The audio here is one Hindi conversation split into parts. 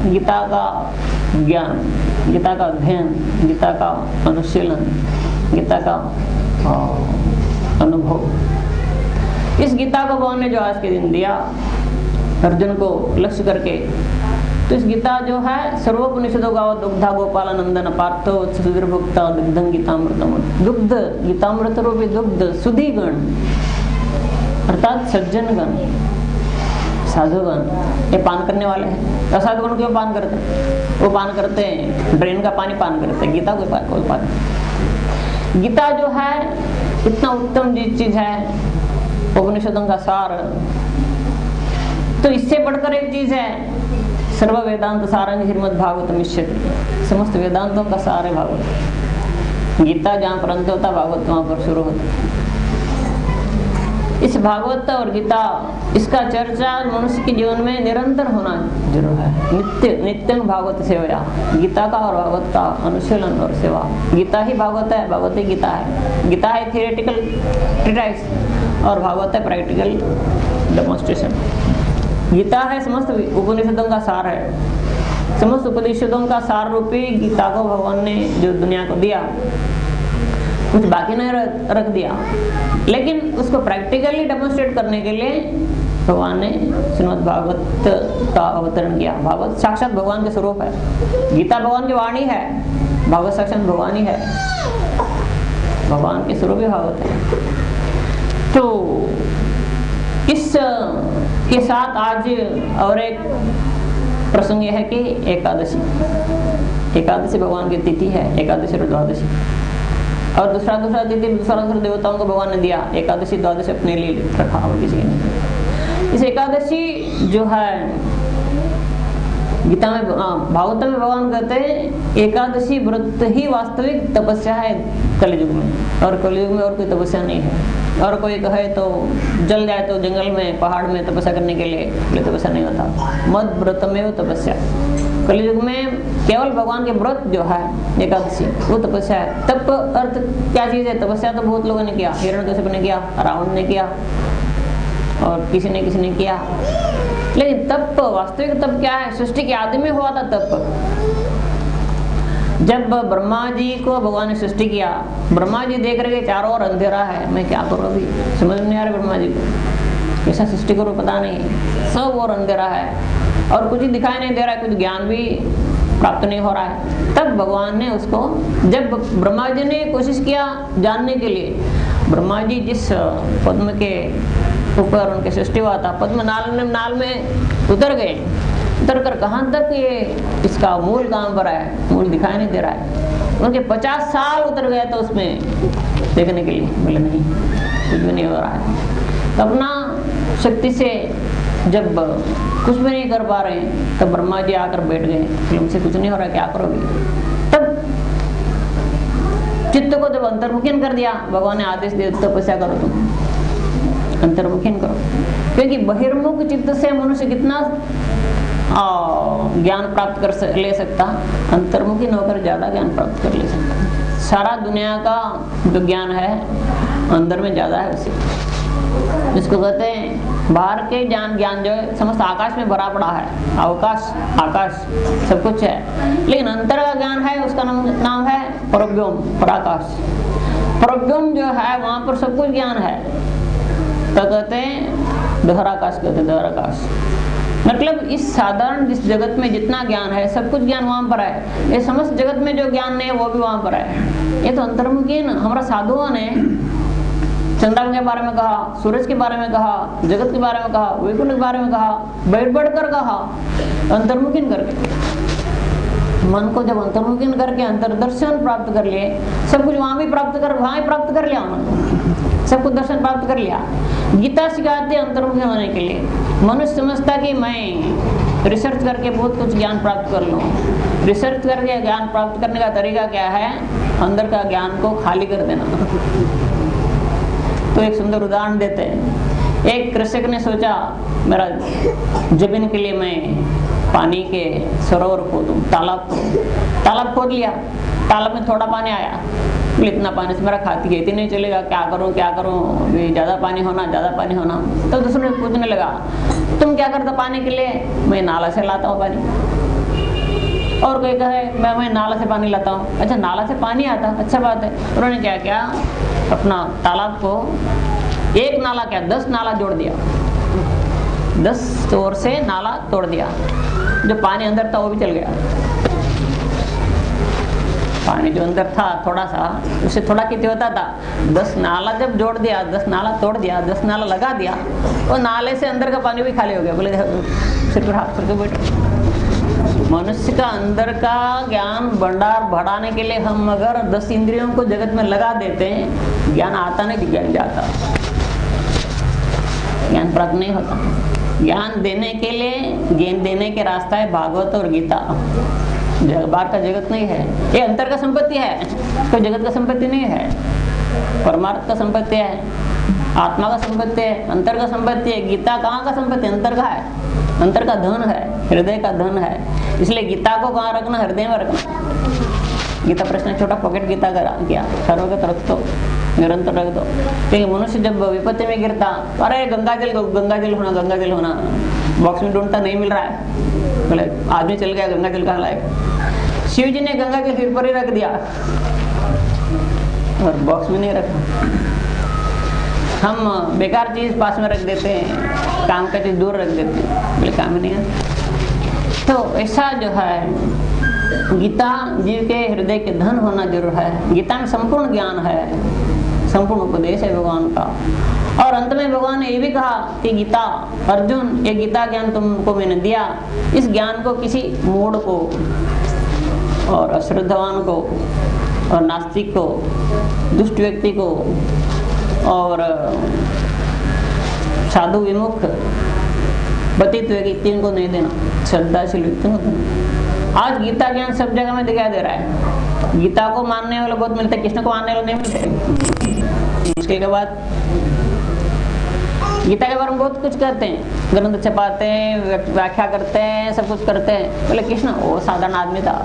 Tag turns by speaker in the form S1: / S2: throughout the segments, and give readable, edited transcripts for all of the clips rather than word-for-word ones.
S1: गीता का ज्ञान, गीता का अध्ययन, गीता का अनुशीलन, गीता का अनुभव, इस गीता को भगवान ने जो आज के दिन दिया अर्जुन को लक्ष्य करके, तो इस गीता जो है सर्वोपनिषदों का दुग्धा गोपाल नंदन पार्थो सुधीर्भुक्ता दुग्धं गीतामृतम, दुग्ध गीतामृत रूपी दुग्ध सुधी गण अर्थात सज्जन गण, साधुगण, ये पान करने वाले हैं। असाधुगण क्यों पान करते हैं? वो पान करते हैं ड्रेन का पानी पान करते हैं, गीता कोई पान। गीता जो है इतना उत्तम चीज है, उपनिषदों का सार। तो इससे बढ़कर एक चीज है सर्व वेदांत सारंग श्रीमद् भागवत मिश्यति, समस्त वेदांतों का सार है भागवत। गीता जहाँ पर अंत होता भागवत वहां पर शुरू होता। इस भागवत और गीता इसका चर्चा मनुष्य के जीवन में निरंतर होना जरूर है। नित्य भागवत सेवा, गीता का और भागवत का अनुशीलन और सेवा। गीता ही भागवत है, भागवत ही गीता है। गीता है थियोरेटिकल ट्रीटाइज और भागवत है प्रैक्टिकल डेमोन्स्ट्रेशन। गीता है समस्त उपनिषदों का सार है। समस्त उपनिषदों का सार रूपी गीता को भगवान ने जो दुनिया को दिया, कुछ बाकी नहीं रख दिया, लेकिन उसको प्रैक्टिकली डेमोन्स्ट्रेट करने के लिए भगवान ने श्रीमद् भागवत का अवतरण किया। भागवत साक्षात भगवान के स्वरूप है, गीता भगवान की वाणी है, भागवत साक्षात भगवान ही है, भगवान के स्वरूप ही भागवत है। तो इस के साथ आज और एक प्रसंग यह है कि एकादशी भगवान की तिथि है, एकादशी और द्वादशी। और दूसरा तिथि दूसरा देवताओं को भगवान ने दिया, एकादशी द्वादशी अपने लिए रखा और किसी ने। इस एकादशी जो है गीता में भागवत में भगवान कहते हैं एकादशी व्रत ही वास्तविक तपस्या है कलयुग में, और कलयुग में और कोई तपस्या नहीं है। और कोई कहे तो जल जाए तो जंगल में पहाड़ में तपस्या करने के लिए तपस्या नहीं होता। मद व्रतमेव तपस्या, कलयुग में केवल भगवान के व्रत जो है एकादशी वो तपस्या है। तप अर्थ क्या चीज है? तपस्या तो बहुत लोगों ने किया, हिरण्यकशिप ने किया, रावण ने किया और किसी ने किया, लेकिन तप वास्तविक तप क्या है? सृष्टि के आदि में हुआ था तप। जब ब्रह्मा जी को भगवान ने सृष्टि किया, ब्रह्मा जी देख रहे चारों ओर अंधेरा है, मैं क्या करूं? अभी समझ नहीं आ रहा ब्रह्मा जी को कैसा सृष्टि करूं, पता नहीं, सब और अंधेरा है और कुछ दिखाई नहीं दे रहा है, कुछ ज्ञान भी प्राप्त नहीं हो रहा है। तब भगवान ने उसको, जब ब्रह्मा जी ने कोशिश किया जानने के लिए, ब्रह्मा जी जिस पद्म के ऊपर उनके सृष्टि हुआ था, पद्म नाल में उतर गए, उतर कर कहाँ तक ये इसका मूल कहाँ पर है? मूल दिखाई नहीं दे रहा है। उनके 50 साल उतर गए तो उसमें देखने के लिए, बोले नहीं कुछ भी नहीं हो रहा है। तो अपना शक्ति से जब कुछ भी नहीं कर पा रहे हैं तब ब्रह्मा जी आकर बैठ गए, हमसे कुछ नहीं हो रहा, क्या करोगे? तब चित्त को जब अंतर्मुखीन कर दिया, भगवान ने आदेश दिया तपस्या करो, तुम अंतर्मुखीन करो, क्योंकि बहिर्मुख चित्त से मनुष्य कितना ज्ञान प्राप्त कर ले सकता, अंतर्मुखी होकर ज्यादा ज्ञान प्राप्त कर ले सकता। सारा दुनिया का जो ज्ञान है अंदर में ज्यादा है उसे, इसको कहते हैं बाहर के ज्ञान जो है समस्त आकाश में भरा पड़ा है, अवकाश आकाश सब कुछ है, लेकिन अंतर का ज्ञान है उसका नाम है परव्योम, पराकाश। परव्योम जो है वहां पर सब कुछ ज्ञान है, तो कहते हैं दहराकाश, कहते हैं दहराकाश। मतलब इस साधारण जिस जगत में जितना ज्ञान है सब कुछ ज्ञान वहां पर है, ये समस्त जगत में जो ज्ञान नहीं है वो भी वहां पर है। ये तो अंतर्मुखी हमारा साधुओं ने चंद्रमा के बारे में कहा, सूरज के बारे में कहा, जगत के बारे में कहा, वैकुंठ के बारे में कहा, बढ़ कर कहा, अंतर्मुखीन करके मन को जब अंतर्मुखीन करके अंतर्दर्शन प्राप्त कर लिए, सब कुछ वहां ही प्राप्त कर लिया, सब कुछ दर्शन प्राप्त कर लिया। गीता सिखाते अंतर्मुखी होने के लिए। मनुष्य समझता कि मैं रिसर्च करके बहुत कुछ ज्ञान प्राप्त कर लूँ। रिसर्च करके ज्ञान प्राप्त करने का तरीका क्या है? अंदर का ज्ञान को खाली कर देना। तो एक सुंदर उदाहरण देते हैं। एक कृषक ने सोचा मेरा जमीन के लिए मैं पानी के सरोवर खोदूं, तालाब खोद लिया, तालाब में थोड़ा पानी आया, इतना पानी से मेरा खेती नहीं चलेगा, क्या करूं ज्यादा पानी होना। तो दूसरे ने पूछने लगा तुम क्या करते पानी के लिए? मैं नाला से लाता हूँ पानी। और कोई कहे मैं नाला से पानी लाता हूँ। अच्छा, नाला से पानी आता, अच्छा बात है। उन्होंने क्या किया, अपना तालाब को एक नाला क्या 10 नाला जोड़ दिया, 10 ओर से नाला तोड़ दिया, जो पानी अंदर था वो भी चल गया। पानी जो अंदर था थोड़ा सा, उससे थोड़ा कितना होता था, 10 नाला जब जोड़ दिया, 10 नाला तोड़ दिया, 10 नाला लगा दिया, वो नाले से अंदर का पानी भी खाली हो गया। बोले सिर पर हाथ करके बैठो। मनुष्य का अंदर का ज्ञान भंडार बढ़ाने के लिए हम अगर 10 इंद्रियों को जगत में लगा देते हैं, ज्ञान आता नहीं, ज्ञान जाता, ज्ञान प्राप्त नहीं होता। ज्ञान देने के लिए, ज्ञान देने के रास्ता है भागवत और गीता। बाहर का जगत नहीं है, ये अंतर का संपत्ति है, कोई जगत का संपत्ति नहीं है। परमार्थ का संपत्ति है, आत्मा का संपत्ति है, अंतर का संपत्ति है। गीता कहाँ का संपत्ति, अंतर का है, अंतर का धन है, हृदय का धन है। इसलिए गीता को कहाँ रखना, हृदय में रखना। गीता प्रश्न छोटा पॉकेट गीता का किया, सर्वगत रख दो, निरंतर रख दो। क्योंकि मनुष्य जब विपत्ति में गिरता, अरे गंगा जल होना, गंगा जल होना, बॉक्स में ढूंढता नहीं मिल रहा है, बोले आदमी चल गया, गंगा जल कहाँ लाए। शिव जी ने गंगा जल सिर पर ही रख दिया और बॉक्स में नहीं रखा। हम बेकार चीज पास में रख देते हैं, काम का चीज दूर रख देते हैं, बोले काम ही नहीं है। तो ऐसा जो है गीता जीव के हृदय के धन होना जरूर है। गीता में संपूर्ण ज्ञान है, संपूर्ण उपदेश है भगवान का। और अंत में भगवान ने ये भी कहा कि गीता, अर्जुन ये गीता ज्ञान तुमको मैंने दिया, इस ज्ञान को किसी मूढ़ को और अश्रद्धावान को और नास्तिक को, दुष्ट व्यक्ति को और साधु विमुख पतित व्यक्ति को नहीं देना, श्रद्धाशील व्यक्ति को देना। आज गीता ज्ञान सब जगह में दिखाई दे रहा है। गीता को मानने वाले बहुत मिलते, कृष्ण को मानने वाले नहीं मिलते। मुश्किल के बाद गीता के बारे में बहुत कुछ करते हैं, ग्रंथ छपाते हैं, व्याख्या करते हैं, सब कुछ करते हैं। बोले कृष्ण वो साधारण आदमी था,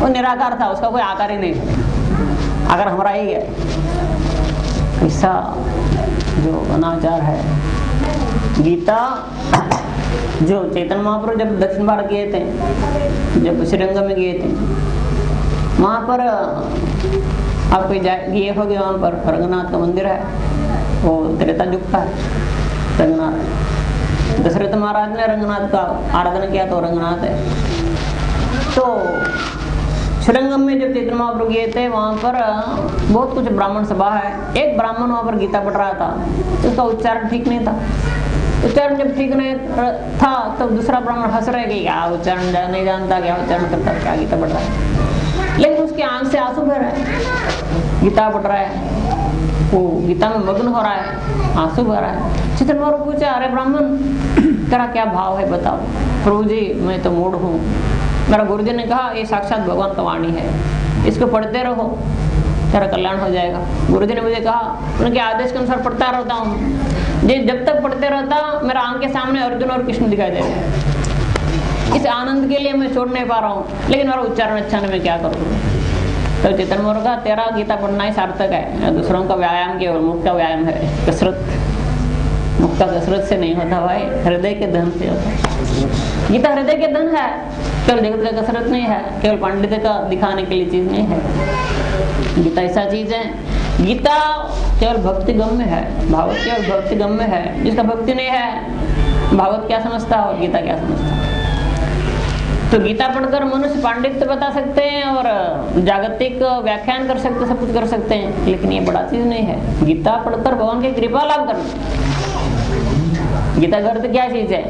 S1: वो निराकार था, उसका कोई आकार ही नहीं था, आकार हमारा ही है। ऐसा जो अनाचार है। गीता जो चैतन्य महाप्रभु जब दक्षिण भारत गए थे, जब श्रीरंग में गए थे, वहां पर आप कोई गए होगे, वहां पर रंगनाथ का मंदिर है, वो त्रेता युग का है रंगनाथ। दशरथ महाराज ने रंगनाथ का आराधना किया तो रंगनाथ है। तो श्रीरंगम में जब चैतन्य महाप्रभु गए थे, वहां पर बहुत कुछ ब्राह्मण सभा है। एक ब्राह्मण वहां पर गीता पढ़ रहा था, उसका उच्चारण ठीक नहीं था। उच्चारण जब ठीक नहीं था तब दूसरा ब्राह्मण हंस रहे कि क्या उच्चारण नहीं जानता, क्या उच्चारण करता, क्या गीता पढ़ रहा है। लेकिन उसकी आंख से आंसू बह रहा है, गीता पढ़ रहा है, वो गीता में मग्न हो रहा है, आंसू बह रहा है। चैतन्य महाप्रभु पूछा, अरे ब्राह्मण तेरा क्या भाव है बताओ। प्रभु जी मैं तो मूढ़ हूँ, मेरा गुरुजी ने कहा ये साक्षात भगवान का वाणी है, इसको पढ़ते रहो तेरा कल्याण हो जाएगा। गुरुजी ने मुझे कहा, उनके आदेश के अनुसार पढ़ता रहता हूँ। जब तक पढ़ते रहता मेरा आंख के सामने अर्जुन और कृष्ण दिखाई दे रहे हैं। इस आनंद के लिए मैं छोड़ नहीं पा रहा हूँ, लेकिन मेरा उच्चारण अच्छा नहीं, मैं क्या करूँ। तो चैतन्य महाप्रभु का तेरा गीता पढ़ना ही सार्थक है, दूसरों का व्यायाम केवल मुख का व्यायाम है, कसरत मुख का कसरत से नहीं होता भाई, हृदय के धन से होता है। गीता हृदय के धन है, केवल जगत का कसरत नहीं है, केवल पांडित्य का दिखाने के लिए चीज नहीं है। गीता ऐसा चीज है, गीता केवल भक्ति गम्य है, भागवत केवल भक्ति गम्य है। जिसका भक्ति नहीं है, भागवत क्या समझता और गीता क्या समझता। तो गीता पढ़कर मनुष्य पांडित्य बता सकते हैं और जागतिक व्याख्यान कर सकते, सब कुछ कर सकते हैं, लेकिन ये बड़ा चीज नहीं है। गीता पढ़कर भगवान की कृपा लाभ करना। गीता का अर्थ क्या चीज है?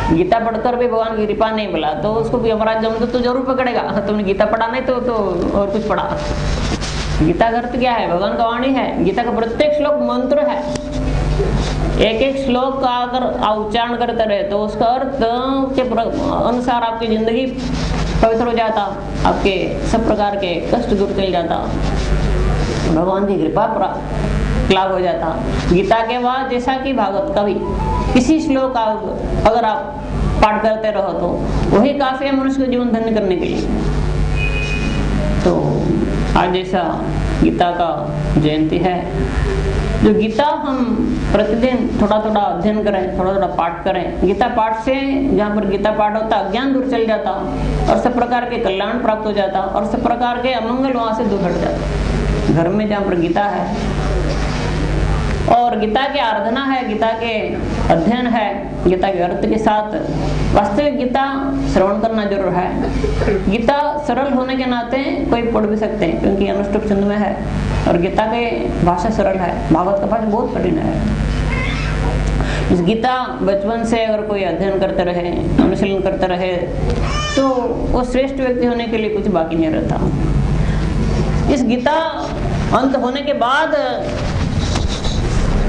S1: गीता पढ़कर भी भगवान की कृपा नहीं मिला तो उसको भी हमारा जम तो जरूर पकड़ेगा। तुमने गीता पढ़ा नहीं तो और कुछ पढ़ा। गीता का अर्थ क्या है? भगवान का वाणी है। गीता का प्रत्येक श्लोक मंत्र है। एक एक श्लोक का अगर आप उच्चारण करते रहे तो उसका अर्थ के अनुसार आपकी जिंदगी पवित्र हो जाता, आपके सब प्रकार के कष्ट दूर चल जाता, भगवान की कृपा लाभ हो जाता। गीता के बाद जैसा कि भागवत का भी किसी श्लोक का अगर आप पाठ करते रहो तो वही काफी है मनुष्य को जीवन धन्य करने के लिए। तो आज जैसा गीता का जयंती है। जो गीता हम प्रतिदिन थोड़ा थोड़ा अध्ययन करें, थोड़ा थोड़ा पाठ करें, गीता पाठ से जहाँ पर गीता पाठ होता अज्ञान दूर चल जाता और सब प्रकार के कल्याण प्राप्त हो जाता और सब प्रकार के अमंगल वहाँ से दूर हट जाता। घर में जहाँ पर गीता है और गीता की आराधना है, गीता के अध्ययन है, गीता के अर्थ के साथ वास्तविक गीता श्रवण करना जरूर है। गीता सरल होने के नाते कोई पढ़ भी सकते हैं क्योंकि अनुष्टुप छंद में है और गीता की भाषा सरल है। भागवत का भाषा बहुत कठिन है। इस गीता बचपन से अगर कोई अध्ययन करते रहे, अनुशीलन करते रहे तो वो श्रेष्ठ व्यक्ति होने के लिए कुछ बाकी नहीं रहता। इस गीता अंत होने के बाद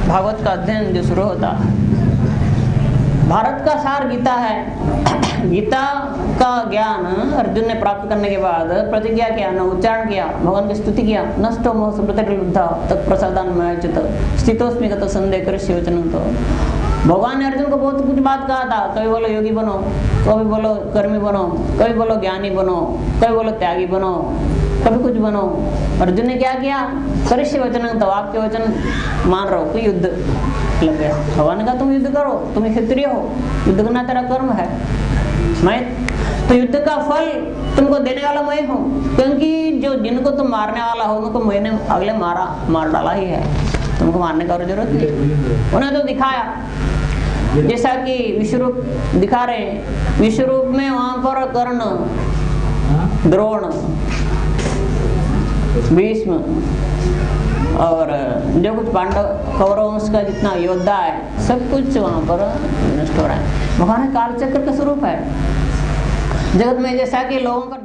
S1: भागवत का अध्ययन जो शुरू होता है, भारत का सार गीता है। गीता का ज्ञान अर्जुन ने प्राप्त करने के बाद प्रतिज्ञा किया, न उच्चारण किया, भगवान की स्तुति किया, नष्टो मोह सुब्रतः तत्प्रसादान मयाच्युत स्थितोस्मि गतो संदेह करिष्ये वचनं। तो भगवान ने अर्जुन को बहुत कुछ बात कहा था, कभी बोलो योगी बनो, कभी बोलो कर्मी बनो, कभी बोलो ज्ञानी बनो, कभी बोलो त्यागी बनो, कभी कुछ बनो। अर्जुन ने क्या किया? करिष्ये वचनं, तो आपके वचन मान रहो, कोई युद्ध लग गया। भगवान ने कहा तुम युद्ध करो, तुम क्षत्रिय हो, युद्ध करना तेरा कर्म है। मैं तो युद्ध का फल तुमको देने वाला मैं हूँ, क्योंकि जो जिनको तुम मारने वाला हो उनको मैंने अगले मार डाला ही है, तुमको मारने का जरूरत नहीं। उन्हें तो दिखाया, जैसा कि विश्वरूप दिखा रहे हैं। विश्वरूप में वहां पर कर्ण, द्रोण, भीष्म और जो कुछ पांडव कौरव उसका जितना योद्धा है सब कुछ वहां पर नष्ट हो रहा है। भगवान कालचक्र का स्वरूप है। जगत में जैसा कि लोगों का